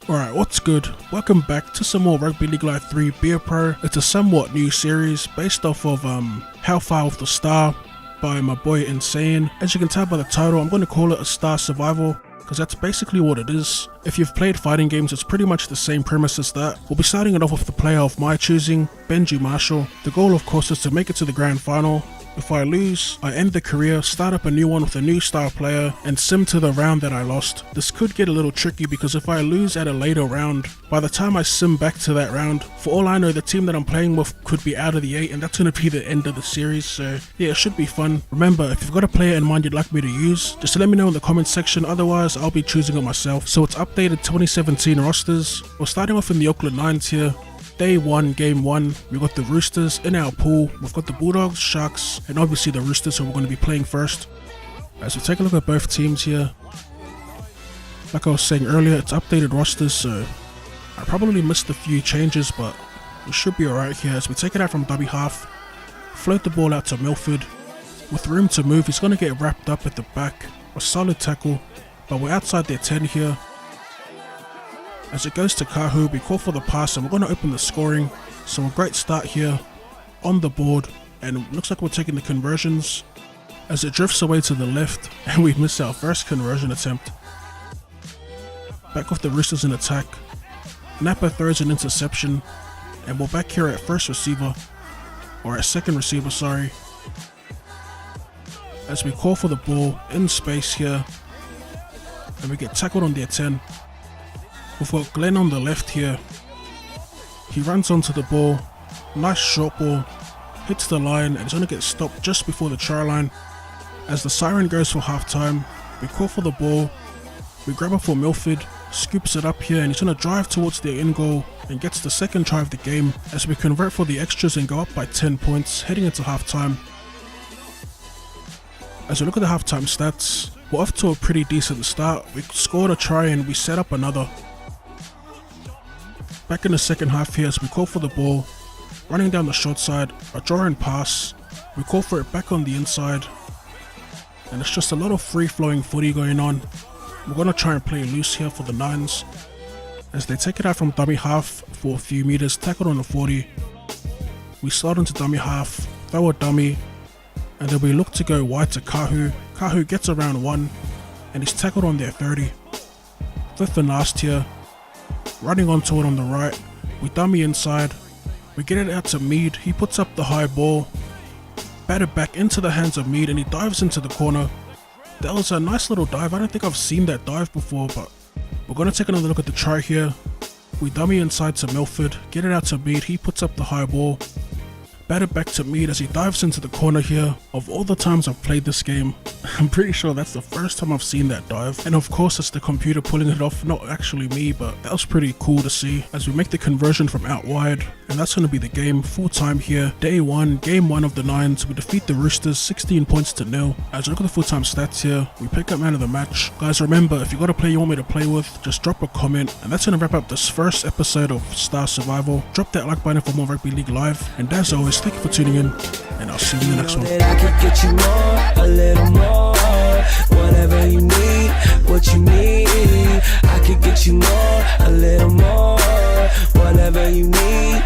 Alright, what's good? Welcome back to some more Rugby League Live 3 Beer Pro. It's a somewhat new series based off of How Far Off the Star by my boy Insane. As you can tell by the title, I'm going to call it a Star Survival, because that's basically what it is. If you've played fighting games, it's pretty much the same premise as that. We'll be starting it off with the player of my choosing, Benji Marshall. The goal of course is to make it to the grand final. If I lose, I end the career, start up a new one with a new star player, and sim to the round that I lost. This could get a little tricky because if I lose at a later round, by the time I sim back to that round, for all I know the team that I'm playing with could be out of the 8 and that's going to be the end of the series, so yeah, it should be fun. Remember, if you've got a player in mind you'd like me to use, just let me know in the comments section, otherwise I'll be choosing it myself. So it's updated 2017 rosters. We're starting off in the AKL9s here. Day 1, Game 1, we got the Roosters in our pool. We've got the Bulldogs, Sharks, and obviously the Roosters who we're going to be playing first. As we take a look at both teams here, like I was saying earlier, it's updated rosters, so I probably missed a few changes, but we should be alright here. As we take it out from dummy half, float the ball out to Milford. With room to move, he's going to get wrapped up at the back. A solid tackle, but we're outside their 10 here. As it goes to Kahu, we call for the pass and we're going to open the scoring. So a great start here on the board, and it looks like we're taking the conversions. As it drifts away to the left and we miss our first conversion attempt. Back off the Roosters in attack. Napa throws an interception and we're back here at first receiver, or at second receiver, sorry. As we call for the ball in space here and we get tackled on their 10. We've got Glenn on the left here. He runs onto the ball, nice short ball, hits the line and he's going to get stopped just before the try line. As the siren goes for half time, we call for the ball, we grab it for Milford, scoops it up here and he's going to drive towards their end goal and gets the second try of the game as we convert for the extras and go up by 10 points heading into half time. As we look at the half time stats, we're off to a pretty decent start. We scored a try and we set up another. Back in the second half here as we call for the ball, running down the short side, a draw and pass, we call for it back on the inside, and it's just a lot of free flowing footy going on. We're going to try and play loose here for the 9s, as they take it out from dummy half for a few meters, tackled on the 40, we slide into dummy half, throw a dummy, and then we look to go wide to Kahu. Kahu gets around 1, and he's tackled on their 30. Fifth and last here. Running onto it on the right, we dummy inside, we get it out to Mead, he puts up the high ball, batted back into the hands of Mead and he dives into the corner. That was a nice little dive. I don't think I've seen that dive before, but we're going to take another look at the try here. We dummy inside to Milford, get it out to Mead, he puts up the high ball, batted back to Mead as he dives into the corner here. Of all the times I've played this game, I'm pretty sure that's the first time I've seen that dive. And of course it's the computer pulling it off, not actually me, but that was pretty cool to see as we make the conversion from out wide. And that's going to be the game, full time here. Day 1, Game 1 of the 9s, we defeat the Roosters 16 points to 0. As we look at the full time stats here, we pick up man of the match. Guys, remember, if you got a player you want me to play with, just drop a comment. And that's going to wrap up this first episode of Star Survival. Drop that like button for more Rugby League Live. And as always, thank you for tuning in, and I'll see you in the next one. I could get you more, a little more, whatever you need, what you need. I could get you more, a little more, whatever you need.